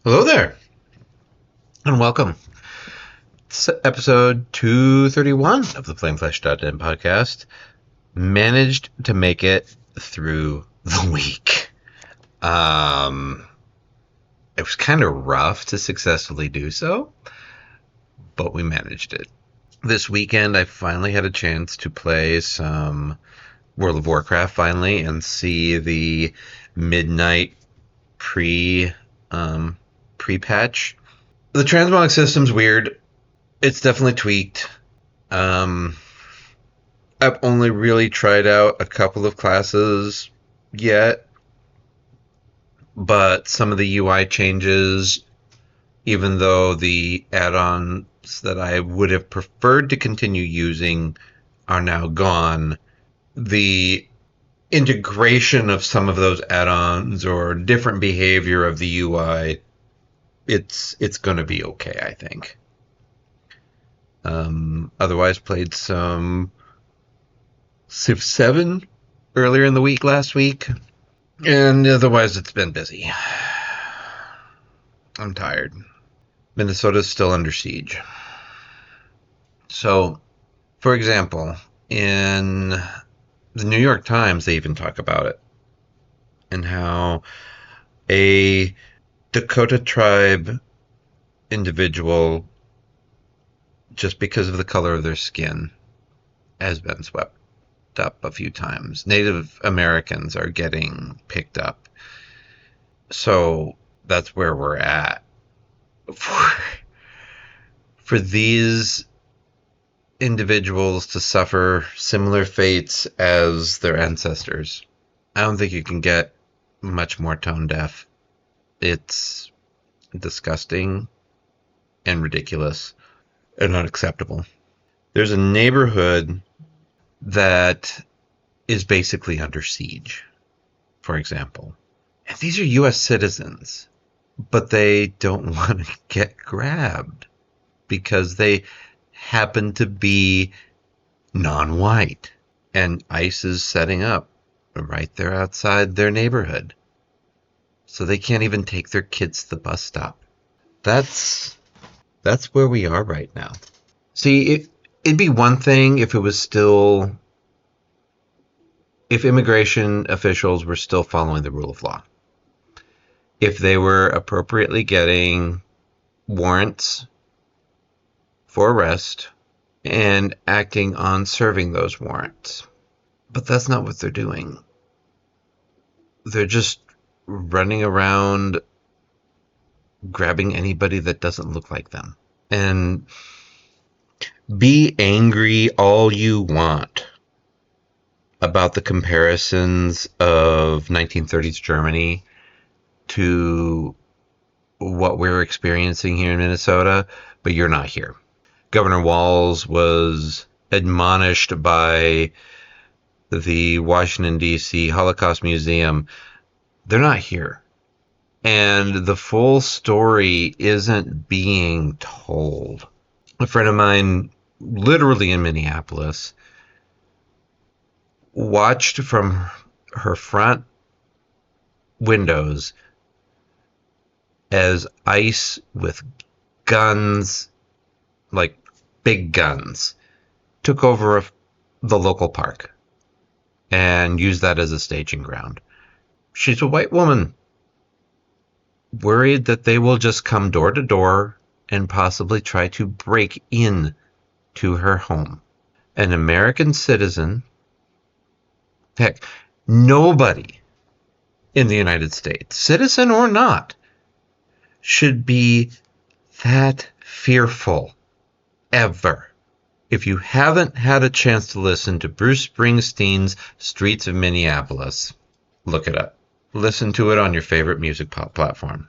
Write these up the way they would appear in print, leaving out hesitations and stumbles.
Hello there, and welcome. It's episode 231 of the PlainFlesh.net podcast. Managed to make it through the week. It was kind of rough to successfully do so, but we managed it. This weekend, I finally had a chance to play some World of Warcraft finally and see the midnight pre-patch. The transmog system's weird. It's definitely tweaked. I've only really tried out a couple of classes yet, but some of the UI changes, even though the add-ons that I would have preferred to continue using are now gone, the integration of some of those add-ons or different behavior of the UI, it's going to be okay, I think. Otherwise, played some Civ 7 earlier in the week last week, and otherwise it's been busy. I'm tired. Minnesota's still under siege. So, for example, in the New York Times, they even talk about it, and how a Dakota tribe individual, just because of the color of their skin, has been swept up a few times. Native Americans are getting picked up. So that's where we're at. For these individuals to suffer similar fates as their ancestors, I don't think you can get much more tone deaf. It's disgusting and ridiculous and unacceptable. There's a neighborhood that is basically under siege, for example. And these are U.S. citizens, but they don't want to get grabbed because they happen to be non-white. And ICE is setting up right there outside their neighborhood. So they can't even take their kids to the bus stop. That's where we are right now. See, it'd be one thing if immigration officials were still following the rule of law. If they were appropriately getting warrants for arrest and acting on serving those warrants. But that's not what they're doing. They're just running around grabbing anybody that doesn't look like them. And be angry all you want about the comparisons of 1930s Germany to what we're experiencing here in Minnesota, but you're not here. Governor Walz was admonished by the Washington, D.C. Holocaust Museum. They're not here. And the full story isn't being told. A friend of mine, literally in Minneapolis, watched from her front windows as ICE with guns, like big guns, took over the local park and used that as a staging ground. She's a white woman, worried that they will just come door to door and possibly try to break in to her home. An American citizen, heck, nobody in the United States, citizen or not, should be that fearful ever. If you haven't had a chance to listen to Bruce Springsteen's Streets of Minneapolis, look it up. Listen to it on your favorite music platform.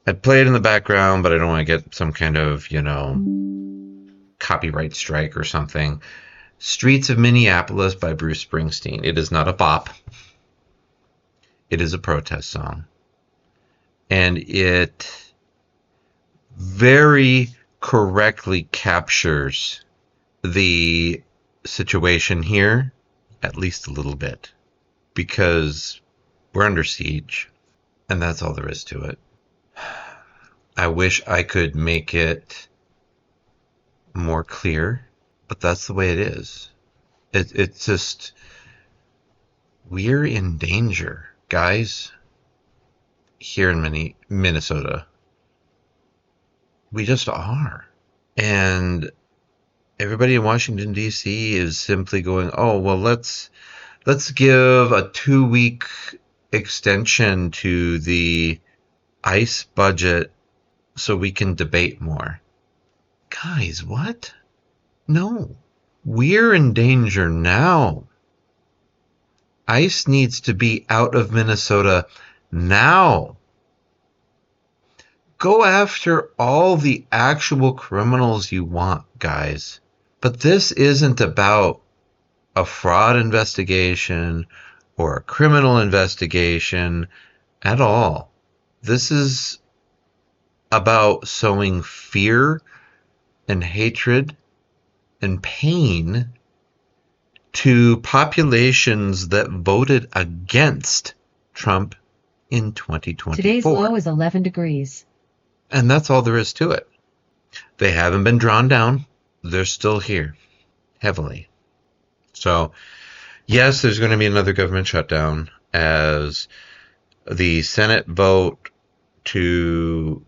I'd play it in the background, but I don't want to get some kind of, copyright strike or something. Streets of Minneapolis by Bruce Springsteen. It is not a bop. It is a protest song. And it very correctly captures the situation here, at least a little bit, because we're under siege, and that's all there is to it. I wish I could make it more clear, but that's the way it is. It's just, we're in danger, guys, here in Minnesota. We just are. And everybody in Washington, D.C. is simply going, oh, well, let's give a 2-week extension to the ICE budget so we can debate more. Guys, what? No. We're in danger now. ICE needs to be out of Minnesota now. Go after all the actual criminals you want, guys. But this isn't about a fraud investigation or a criminal investigation at all. This is about sowing fear and hatred and pain to populations that voted against Trump in 2024. Today's low is 11 degrees. And that's all there is to it. They haven't been drawn down. They're still here, heavily. So, yes, there's going to be another government shutdown as the Senate vote to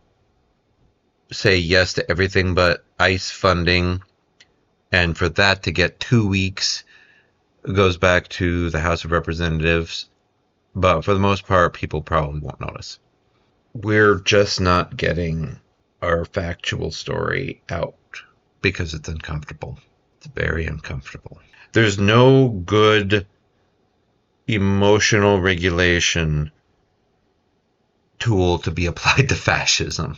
say yes to everything but ICE funding, and for that to get 2 weeks goes back to the House of Representatives. But for the most part, people probably won't notice. We're just not getting our factual story out because it's uncomfortable. It's very uncomfortable. There's no good emotional regulation tool to be applied to fascism.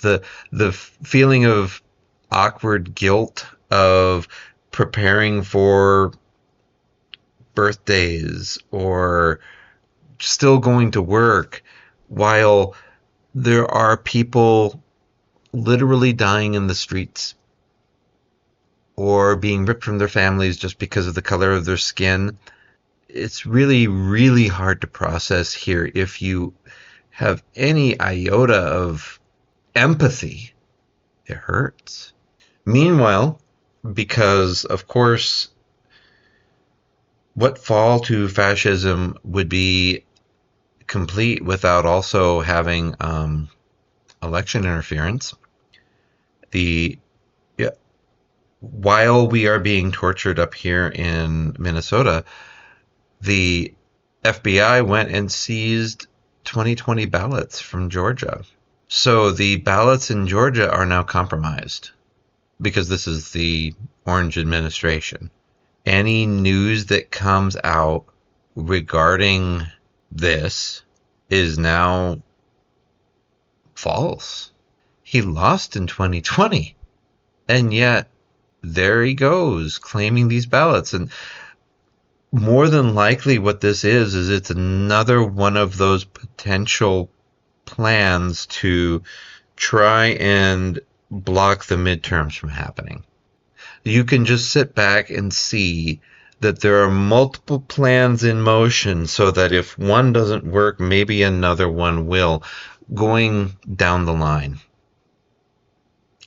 The feeling of awkward guilt of preparing for birthdays or still going to work while there are people literally dying in the streets or being ripped from their families just because of the color of their skin. It's really, really hard to process here if you have any iota of empathy. It hurts. Meanwhile, because of course, what fall to fascism would be complete without also having election interference? While we are being tortured up here in Minnesota, the FBI went and seized 2020 ballots from Georgia. So the ballots in Georgia are now compromised because this is the Orange administration. Any news that comes out regarding this is now false. He lost in 2020, and yet there he goes claiming these ballots. And more than likely what this is it's another one of those potential plans to try and block the midterms from happening. You can just sit back and see that there are multiple plans in motion so that if one doesn't work, maybe another one will, going down the line.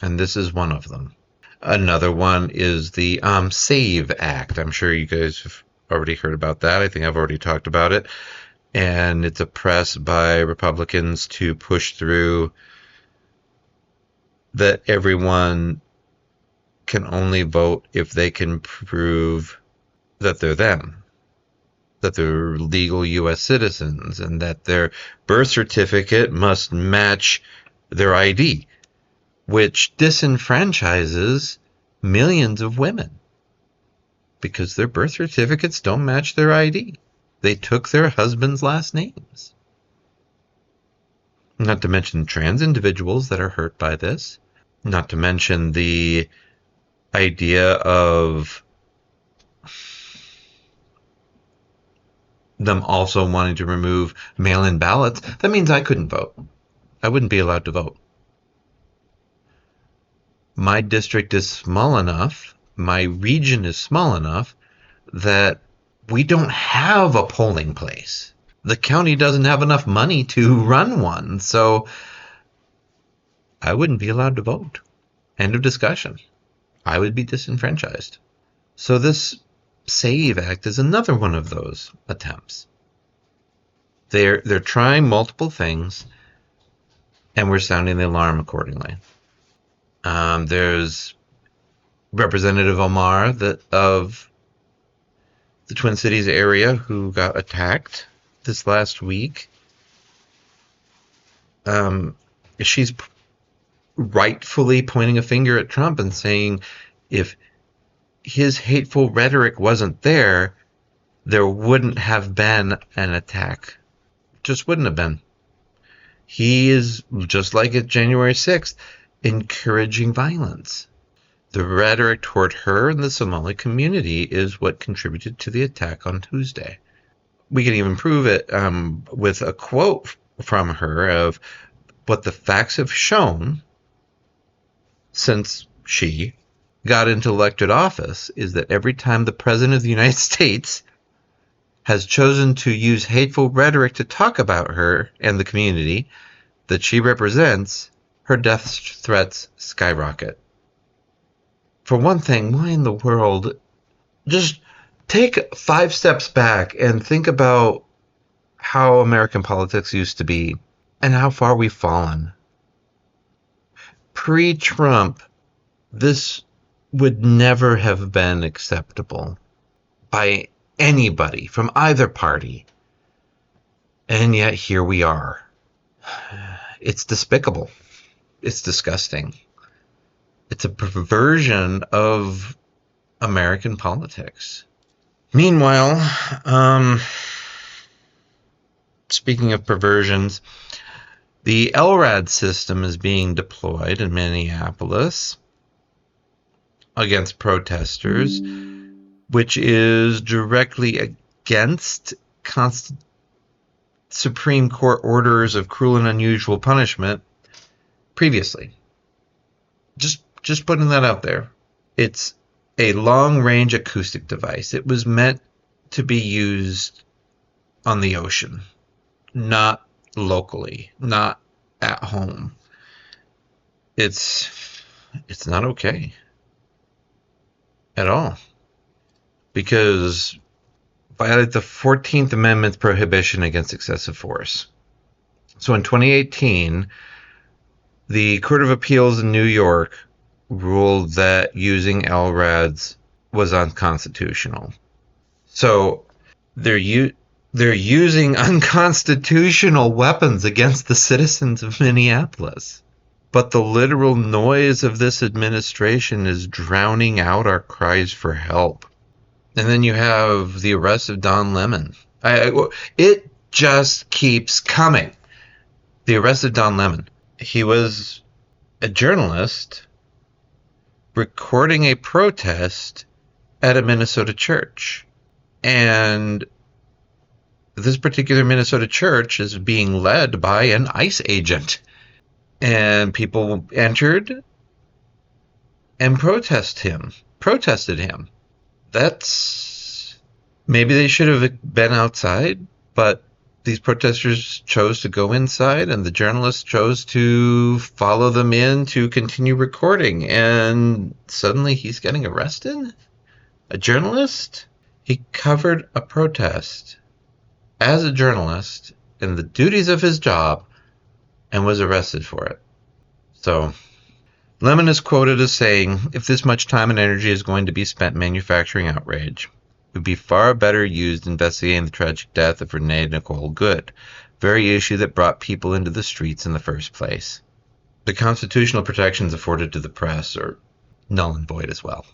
And this is one of them. Another one is the SAVE Act. I'm sure you guys have already heard about that. I think I've already talked about it. And it's a press by Republicans to push through that everyone can only vote if they can prove that they're them, that they're legal U.S. citizens, and that their birth certificate must match their ID, which disenfranchises millions of women because their birth certificates don't match their ID. They took their husband's last names. Not to mention trans individuals that are hurt by this. Not to mention the idea of them also wanting to remove mail-in ballots. That means I couldn't vote. I wouldn't be allowed to vote. My district is small enough, my region is small enough that we don't have a polling place. The county doesn't have enough money to run one. So I wouldn't be allowed to vote. End of discussion. I would be disenfranchised. So this SAVE Act is another one of those attempts. They're trying multiple things, and we're sounding the alarm accordingly. There's Representative Omar of the Twin Cities area who got attacked this last week. She's rightfully pointing a finger at Trump and saying if his hateful rhetoric wasn't there, there wouldn't have been an attack. Just wouldn't have been. He is, just like at January 6th, encouraging violence. The rhetoric toward her and the Somali community is what contributed to the attack on Tuesday. We can even prove it with a quote from her of what the facts have shown since she got into elected office is that every time the President of the United States has chosen to use hateful rhetoric to talk about her and the community that she represents, her death threats skyrocket. For one thing, why in the world? Just take 5 steps back and think about how American politics used to be and how far we've fallen. Pre-Trump, this would never have been acceptable by anybody from either party. And yet here we are. It's despicable. It's disgusting. It's a perversion of American politics. Meanwhile, speaking of perversions, the LRAD system is being deployed in Minneapolis against protesters, which is directly against Supreme Court orders of cruel and unusual punishment previously. Just putting that out there. It's a long-range acoustic device. It was meant to be used on the ocean, not locally, not at home. It's not okay at all, because violate the 14th Amendment's prohibition against excessive force. So in 2018, the Court of Appeals in New York ruled that using LRADs was unconstitutional. So they're using unconstitutional weapons against the citizens of Minneapolis. But the literal noise of this administration is drowning out our cries for help. And then you have the arrest of Don Lemon. It just keeps coming. The arrest of Don Lemon. He was a journalist recording a protest at a Minnesota church. And this particular Minnesota church is being led by an ICE agent. And people entered and protested him. That's, maybe they should have been outside, but these protesters chose to go inside, and the journalist chose to follow them in to continue recording. And suddenly he's getting arrested? A journalist? He covered a protest as a journalist in the duties of his job and was arrested for it. So Lemon is quoted as saying, if this much time and energy is going to be spent manufacturing outrage, it would be far better used investigating the tragic death of Renee Nicole Good, very issue that brought people into the streets in the first place. The constitutional protections afforded to the press are null and void as well.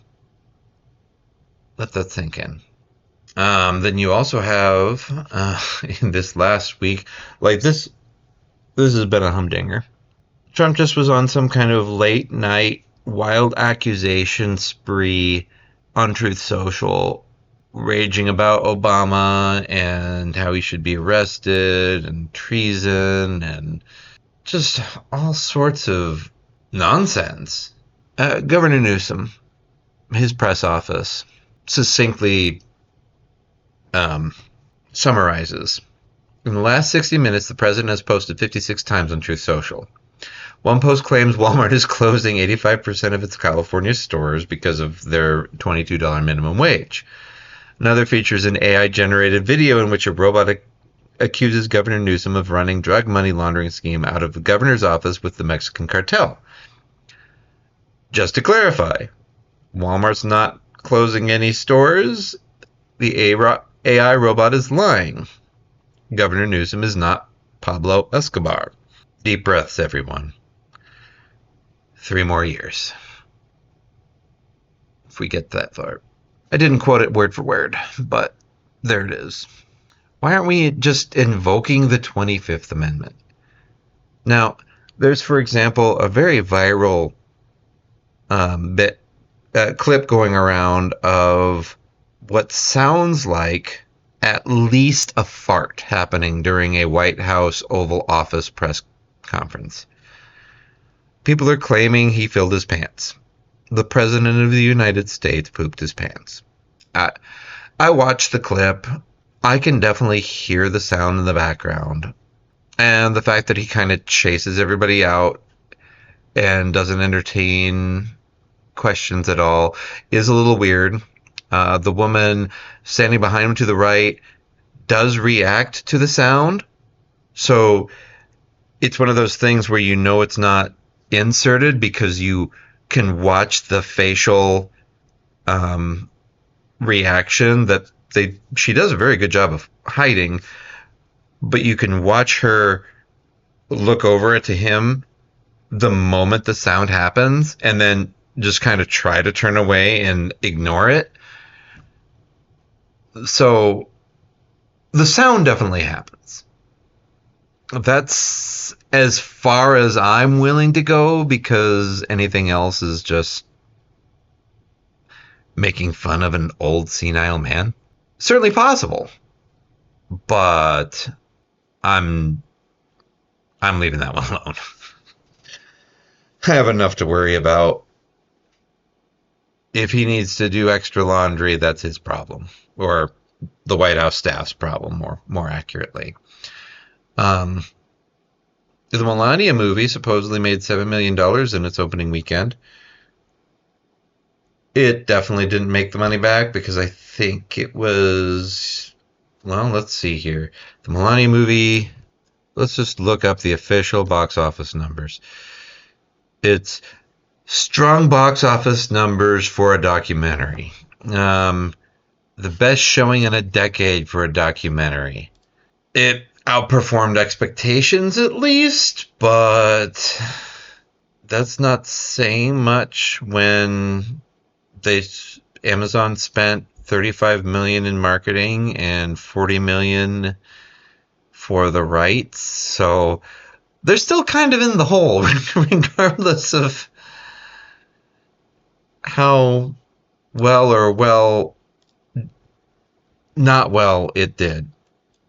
Let that sink in. Then you also have, in this last week, like this has been a humdinger. Trump just was on some kind of late night wild accusation spree on Truth Social, raging about Obama and how he should be arrested and treason and just all sorts of nonsense. Governor Newsom, his press office, succinctly summarizes. In the last 60 minutes, the president has posted 56 times on Truth Social. One post claims Walmart is closing 85% of its California stores because of their $22 minimum wage. Another features an AI-generated video in which a robot accuses Governor Newsom of running drug money laundering scheme out of the governor's office with the Mexican cartel. Just to clarify, Walmart's not closing any stores. The AI robot is lying. Governor Newsom is not Pablo Escobar. Deep breaths, everyone. 3 more years. If we get that far. I didn't quote it word for word, but there it is. Why aren't we just invoking the 25th Amendment? Now, there's, for example, a very viral clip going around of what sounds like at least a fart happening during a White House Oval Office press conference. People are claiming he filled his pants. The President of the United States pooped his pants. I watched the clip. I can definitely hear the sound in the background. And the fact that he kind of chases everybody out and doesn't entertain questions at all is a little weird. The woman standing behind him to the right does react to the sound. So it's one of those things where you know it's not inserted because you can watch the facial reaction that she does a very good job of hiding, but you can watch her look over it to him the moment the sound happens and then just kind of try to turn away and ignore it. So the sound definitely happens. That's as far as I'm willing to go because anything else is just making fun of an old senile man. Certainly possible, but I'm leaving that one alone. I have enough to worry about. If he needs to do extra laundry, that's his problem, or the White House staff's problem, more accurately. The Melania movie supposedly made $7 million in its opening weekend. It definitely didn't make the money back because I think it was, well, let's see here. The Melania movie, let's just look up the official box office numbers. It's strong box office numbers for a documentary. The best showing in a decade for a documentary. It outperformed expectations at least, but that's not saying much when Amazon spent $35 million in marketing and $40 million for the rights. So they're still kind of in the hole, regardless of how well or not well it did.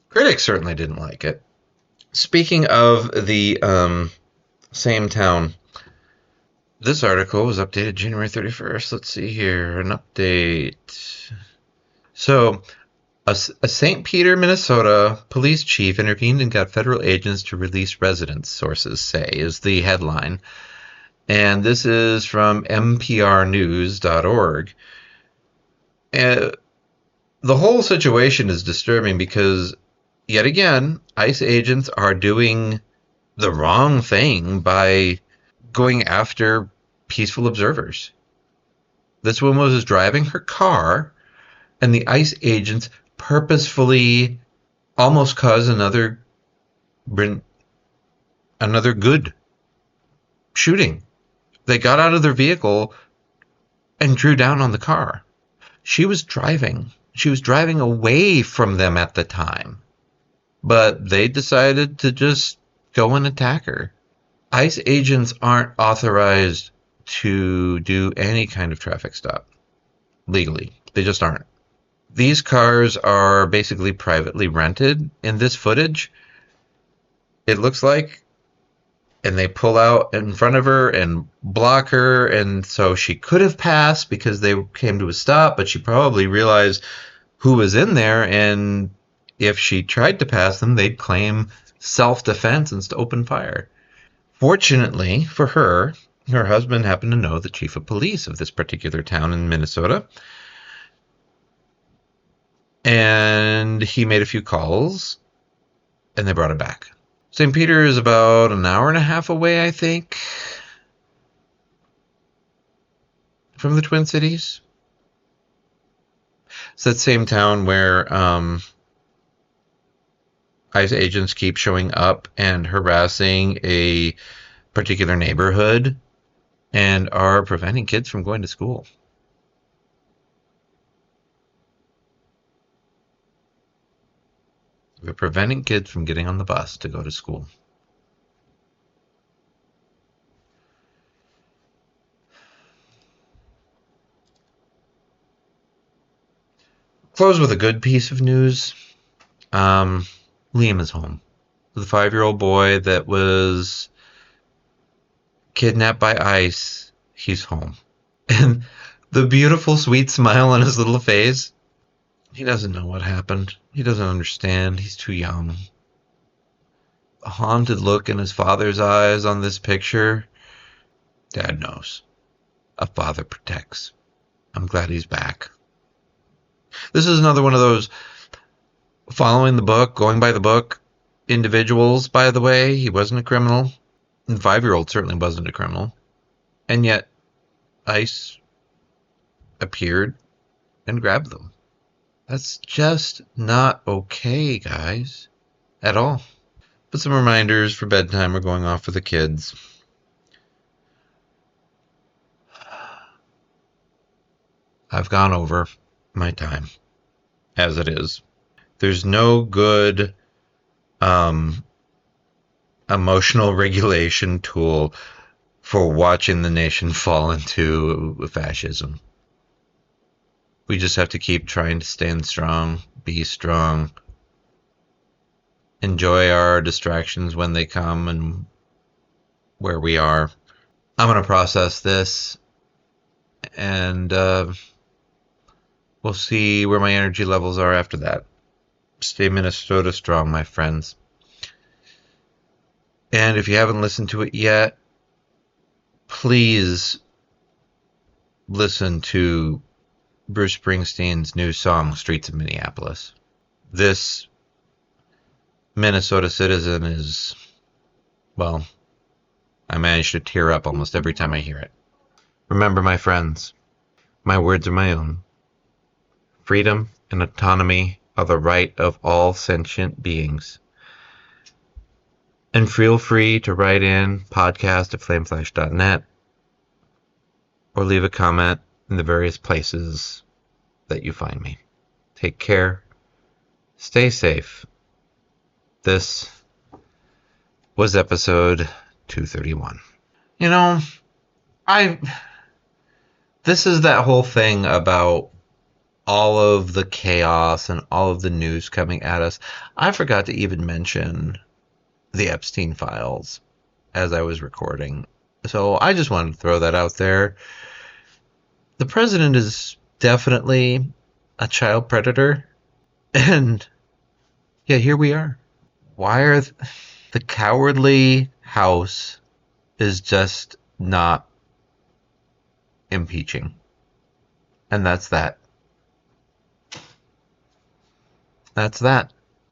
Critics certainly didn't like it. Speaking of the same town, this article was updated January 31st. Let's see here, an update. So, a St. Peter, Minnesota police chief intervened and got federal agents to release residents, sources say, is the headline. And this is from mprnews.org. The whole situation is disturbing because, yet again, ICE agents are doing the wrong thing by going after peaceful observers. This woman was driving her car, and the ICE agents purposefully almost caused another good shooting. They got out of their vehicle and drew down on the car. She was driving. She was driving away from them at the time. But they decided to just go and attack her. ICE agents aren't authorized to do any kind of traffic stop legally. They just aren't. These cars are basically privately rented in this footage, it looks like, and they pull out in front of her and block her, and so she could have passed because they came to a stop, but she probably realized who was in there, and if she tried to pass them, they'd claim self-defense and open fire. Fortunately for her, her husband happened to know the chief of police of this particular town in Minnesota. And he made a few calls, and they brought it back. St. Peter is about an hour and a half away, I think, from the Twin Cities. It's that same town where ICE agents keep showing up and harassing a particular neighborhood and are preventing kids from going to school. They're preventing kids from getting on the bus to go to school. Close with a good piece of news. Liam is home. The 5-year-old boy that was kidnapped by ICE, he's home. And the beautiful, sweet smile on his little face, he doesn't know what happened. He doesn't understand. He's too young. A haunted look in his father's eyes on this picture. Dad knows. A father protects. I'm glad he's back. This is another one of those following the book, going by the book individuals, by the way. He wasn't a criminal. The 5-year-old certainly wasn't a criminal. And yet, ICE appeared and grabbed them. That's just not okay, guys. At all. But some reminders for bedtime are going off for the kids. I've gone over my time, as it is. There's no good emotional regulation tool for watching the nation fall into fascism. We just have to keep trying to stand strong, be strong, enjoy our distractions when they come and where we are. I'm going to process this, and we'll see where my energy levels are after that. Stay Minnesota strong, my friends. And if you haven't listened to it yet, please listen to Bruce Springsteen's new song, Streets of Minneapolis. This Minnesota citizen is, well, I manage to tear up almost every time I hear it. Remember, my friends, my words are my own. Freedom and autonomy are the right of all sentient beings. And feel free to write in podcast@flameflash.net or leave a comment in the various places that you find me. Take care. Stay safe. This was episode 231. You know, this is that whole thing about all of the chaos and all of the news coming at us. I forgot to even mention the Epstein files as I was recording. So I just wanted to throw that out there. The president is definitely a child predator. And yeah, here we are. Why are the cowardly House is just not impeaching? And that's that. That's that.